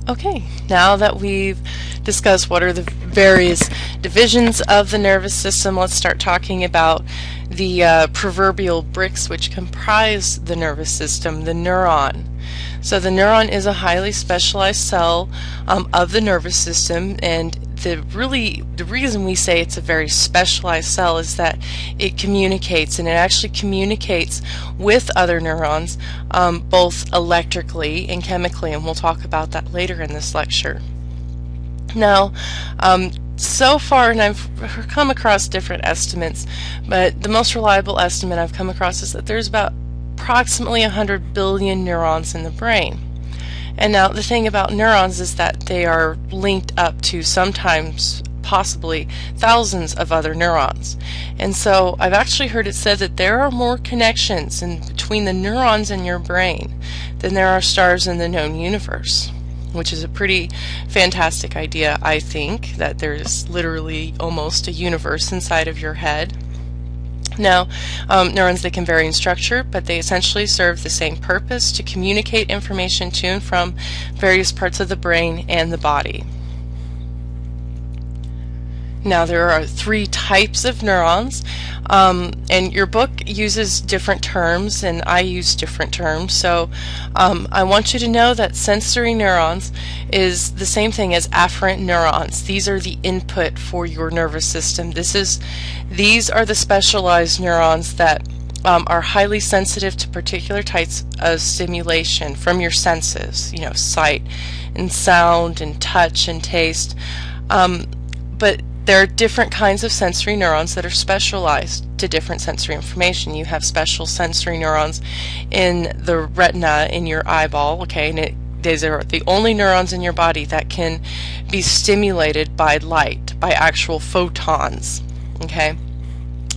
Okay, now that we've discussed what are the various divisions of the nervous system, let's start talking about the proverbial bricks which comprise the nervous system, the neuron. So the neuron is a highly specialized cell of the nervous system, and the reason we say it's a very specialized cell is that it communicates, and it actually communicates with other neurons both electrically and chemically, and we'll talk about that later in this lecture. Now, so far, and I've come across different estimates, but the most reliable estimate I've come across is that there's about approximately 100 billion neurons in the brain. And now the thing about neurons is that they are linked up to sometimes possibly thousands of other neurons. And so I've actually heard it said that there are more connections between the neurons in your brain than there are stars in the known universe, which is a pretty fantastic idea, I think, that there's literally almost a universe inside of your head. Now, neurons, they can vary in structure, but they essentially serve the same purpose: to communicate information to and from various parts of the brain and the body. Now, there are three types of neurons, and your book uses different terms, and I use different terms. So I want you to know that sensory neurons is the same thing as afferent neurons. These are the input for your nervous system. These are the specialized neurons that are highly sensitive to particular types of stimulation from your senses, sight and sound and touch and taste. But there are different kinds of sensory neurons that are specialized to different sensory information. You have special sensory neurons in the retina in your eyeball, okay, and these are the only neurons in your body that can be stimulated by light, by actual photons, okay?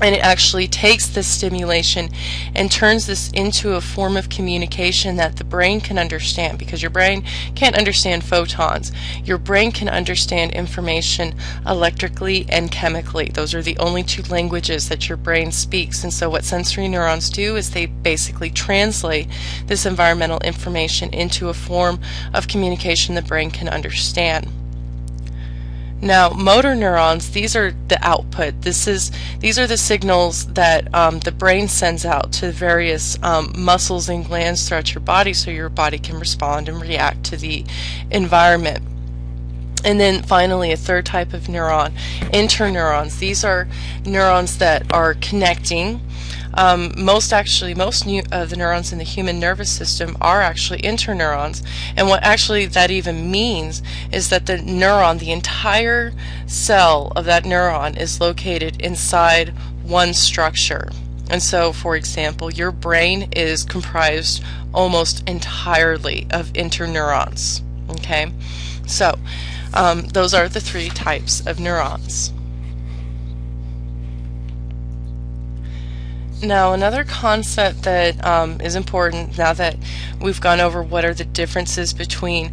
And it actually takes this stimulation and turns this into a form of communication that the brain can understand, because your brain can't understand photons. Your brain can understand information electrically and chemically. Those are the only two languages that your brain speaks. And so what sensory neurons do is they basically translate this environmental information into a form of communication the brain can understand. Now, motor neurons, these are the output. These are the signals that the brain sends out to various muscles and glands throughout your body, so your body can respond and react to the environment. And then finally, a third type of neuron, interneurons. These are neurons that are connecting. Most of the neurons in the human nervous system are actually interneurons, and what actually that even means is that the neuron, the entire cell of that neuron, is located inside one structure. And so, for example, your brain is comprised almost entirely of interneurons. Okay, so those are the three types of neurons. Now, another concept that is important now that we've gone over what are the differences between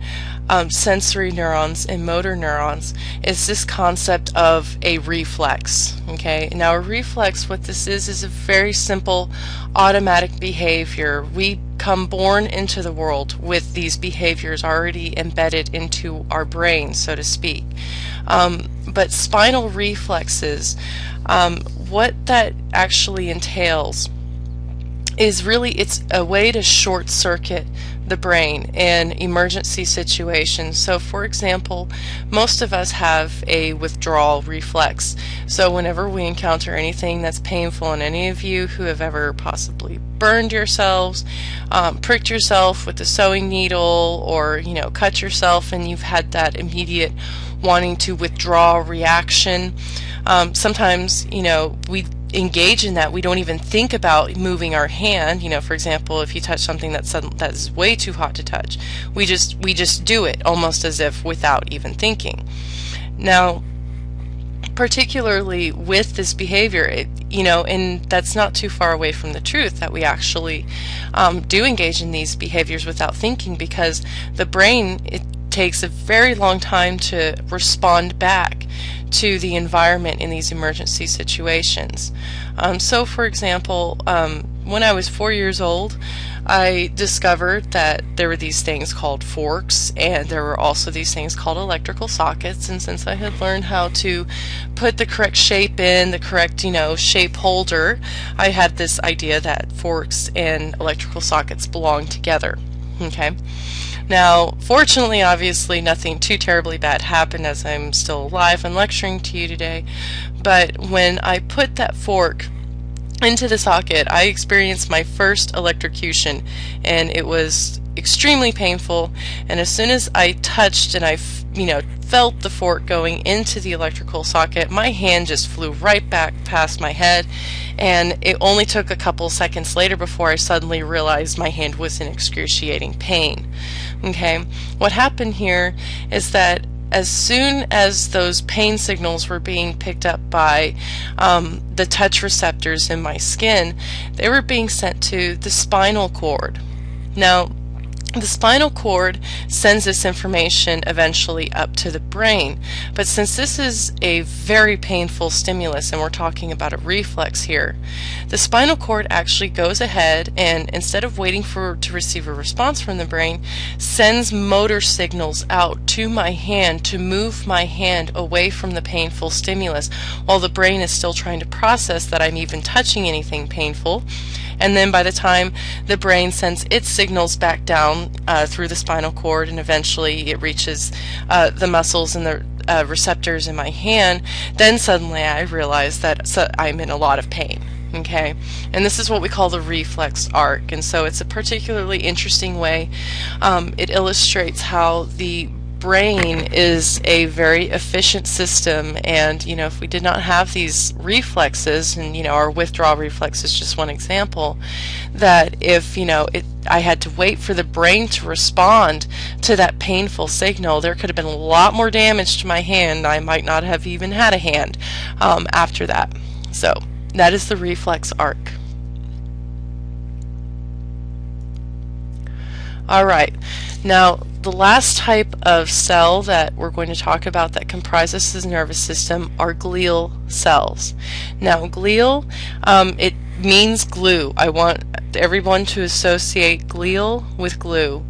sensory neurons and motor neurons is this concept of a reflex. Okay, now a reflex, what this is a very simple automatic behavior. We come born into the world with these behaviors already embedded into our brain, so to speak. But spinal reflexes, what that actually entails is really it's a way to short circuit the brain in emergency situations. So for example, most of us have a withdrawal reflex. So whenever we encounter anything that's painful, and any of you who have ever possibly burned yourselves, pricked yourself with a sewing needle, or cut yourself, and you've had that immediate wanting to withdraw reaction, sometimes we engage in that. We don't even think about moving our hand. For example, if you touch something that's way too hot to touch, we just do it almost as if without even thinking. Now, particularly with this behavior, and that's not too far away from the truth that we actually do engage in these behaviors without thinking, because the brain, it takes a very long time to respond back to the environment in these emergency situations. So for example, when I was 4 years old, I discovered that there were these things called forks, and there were also these things called electrical sockets. And since I had learned how to put the correct shape in, the correct, shape holder, I had this idea that forks and electrical sockets belong together. Okay. Now, fortunately, obviously, nothing too terribly bad happened, as I'm still alive and lecturing to you today. But when I put that fork into the socket, I experienced my first electrocution, and it was extremely painful. And as soon as I touched and I felt the fork going into the electrical socket, my hand just flew right back past my head, and it only took a couple seconds later before I suddenly realized my hand was in excruciating pain. Okay, what happened here is that as soon as those pain signals were being picked up by the touch receptors in my skin, they were being sent to the spinal cord. Now, the spinal cord sends this information eventually up to the brain, but since this is a very painful stimulus, and we're talking about a reflex here, the spinal cord actually goes ahead and, instead of waiting to receive a response from the brain, sends motor signals out to my hand to move my hand away from the painful stimulus, while the brain is still trying to process that I'm even touching anything painful. And then by the time the brain sends its signals back down through the spinal cord, and eventually it reaches the muscles and the receptors in my hand, then suddenly I realize that I'm in a lot of pain. Okay, and this is what we call the reflex arc, and so it's a particularly interesting way. It illustrates how the brain is a very efficient system, and if we did not have these reflexes, and our withdrawal reflex is just one example, that if I had to wait for the brain to respond to that painful signal, there could have been a lot more damage to my hand. I might not have even had a hand after that. So that is the reflex arc. Alright, now the last type of cell that we're going to talk about that comprises the nervous system are glial cells. Now, glial, it means glue. I want everyone to associate glial with glue.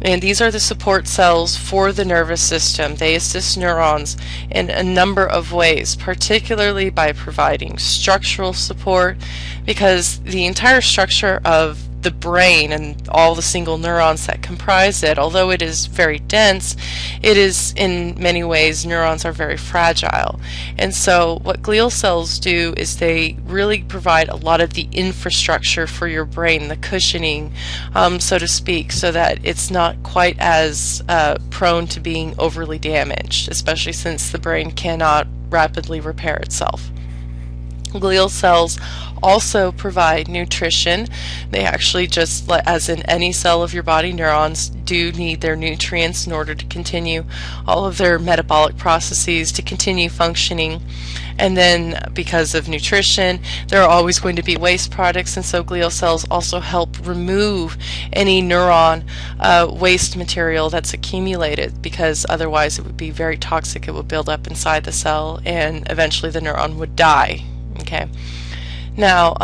And these are the support cells for the nervous system. They assist neurons in a number of ways, particularly by providing structural support, because the entire structure of the brain and all the single neurons that comprise it, although it is very dense, it is in many ways, neurons are very fragile. And so what glial cells do is they really provide a lot of the infrastructure for your brain, the cushioning, so to speak, so that it's not quite as prone to being overly damaged, especially since the brain cannot rapidly repair itself. Glial cells also provide nutrition. They actually, just as in any cell of your body, neurons do need their nutrients in order to continue all of their metabolic processes, to continue functioning. And then because of nutrition, there are always going to be waste products, and so glial cells also help remove any neuron waste material that's accumulated, because otherwise it would be very toxic. It would build up inside the cell and eventually the neuron would die. Okay. Now,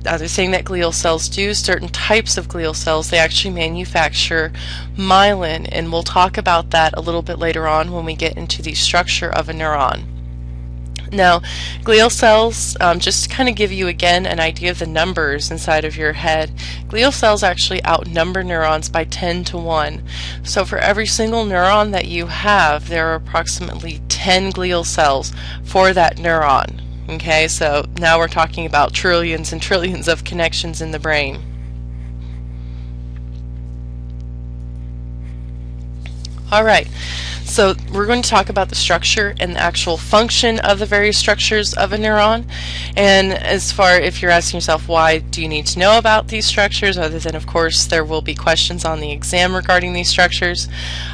other thing that glial cells do, certain types of glial cells, they actually manufacture myelin, and we'll talk about that a little bit later on when we get into the structure of a neuron. Now, glial cells, just to kind of give you again an idea of the numbers inside of your head, glial cells actually outnumber neurons by 10 to 1. So for every single neuron that you have, there are approximately 10 glial cells for that neuron. Okay, so now we're talking about trillions and trillions of connections in the brain. Alright, so we're going to talk about the structure and the actual function of the various structures of a neuron. And as far, if you're asking yourself, why do you need to know about these structures, other than, of course, there will be questions on the exam regarding these structures,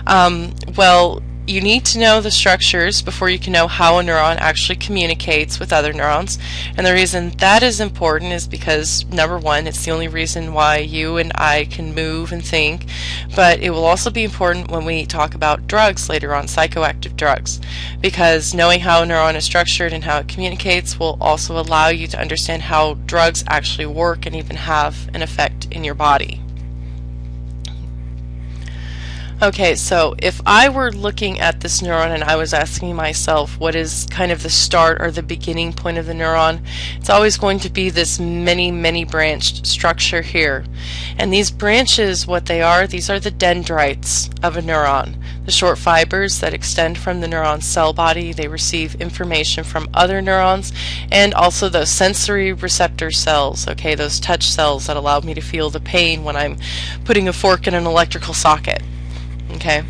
well, you need to know the structures before you can know how a neuron actually communicates with other neurons. And the reason that is important is because, number one, it's the only reason why you and I can move and think, but it will also be important when we talk about drugs later on, psychoactive drugs, because knowing how a neuron is structured and how it communicates will also allow you to understand how drugs actually work and even have an effect in your body. Okay, so if I were looking at this neuron and I was asking myself what is kind of the start or the beginning point of the neuron, it's always going to be this many branched structure here. And these branches, what they are, these are the dendrites of a neuron. The short fibers that extend from the neuron cell body, they receive information from other neurons, and also those sensory receptor cells, okay, those touch cells that allow me to feel the pain when I'm putting a fork in an electrical socket. Okay,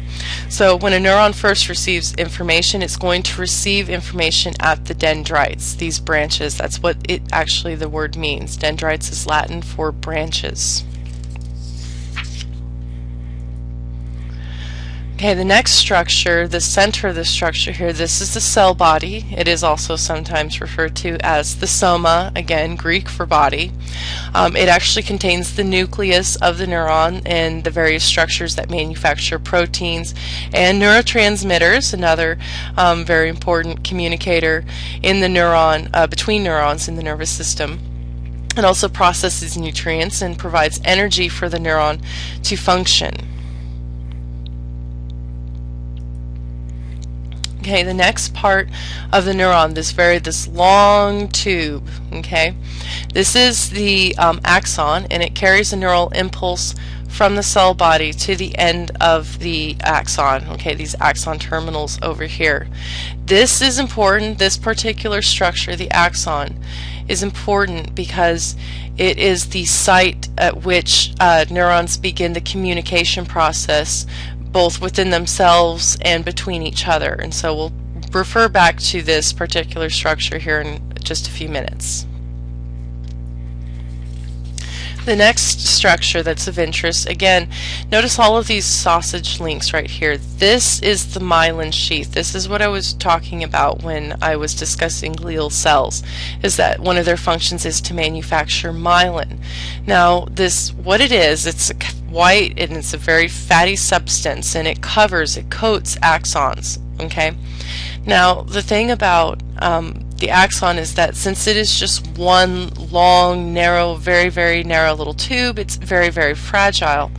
so when a neuron first receives information, it's going to receive information at the dendrites, these branches. That's what it actually, the word means. Dendrites is Latin for branches. Okay, the next structure, the center of the structure here, this is the cell body. It is also sometimes referred to as the soma, again, Greek for body. It actually contains the nucleus of the neuron and the various structures that manufacture proteins and neurotransmitters, another very important communicator in the neuron, between neurons in the nervous system. It also processes nutrients and provides energy for the neuron to function. Okay, the next part of the neuron, this long tube, okay, this is the axon, and it carries a neural impulse from the cell body to the end of the axon, okay, these axon terminals over here. This is important, this particular structure, the axon, is important because it is the site at which neurons begin the communication process, both within themselves and between each other. And so we'll refer back to this particular structure here in just a few minutes. The next structure that's of interest, again, notice all of these sausage links right here. This is the myelin sheath. This is what I was talking about when I was discussing glial cells, is that one of their functions is to manufacture myelin. Now, this, what it is, it's white and it's a very fatty substance, and it coats axons, okay? Now, the thing about the axon is that since it is just one long, narrow, very narrow little tube, it's very fragile.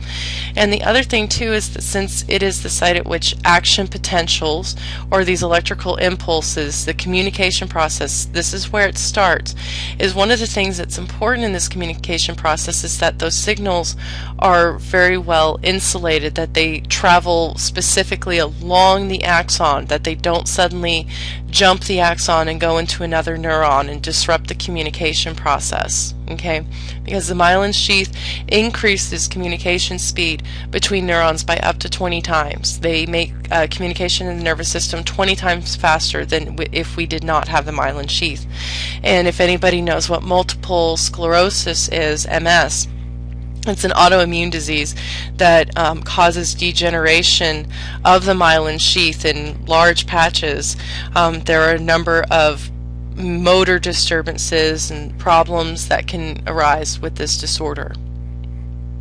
And the other thing too is that since it is the site at which action potentials, or these electrical impulses, the communication process, this is where it starts, is one of the things that's important in this communication process is that those signals are very well insulated, that they travel specifically along the axon, that they don't suddenly jump the axon and go into another neuron and disrupt the communication process, okay? Because the myelin sheath increases communication speed between neurons by up to 20 times. They make communication in the nervous system 20 times faster than if we did not have the myelin sheath. And if anybody knows what multiple sclerosis is, MS, it's an autoimmune disease that causes degeneration of the myelin sheath in large patches. There are a number of motor disturbances and problems that can arise with this disorder.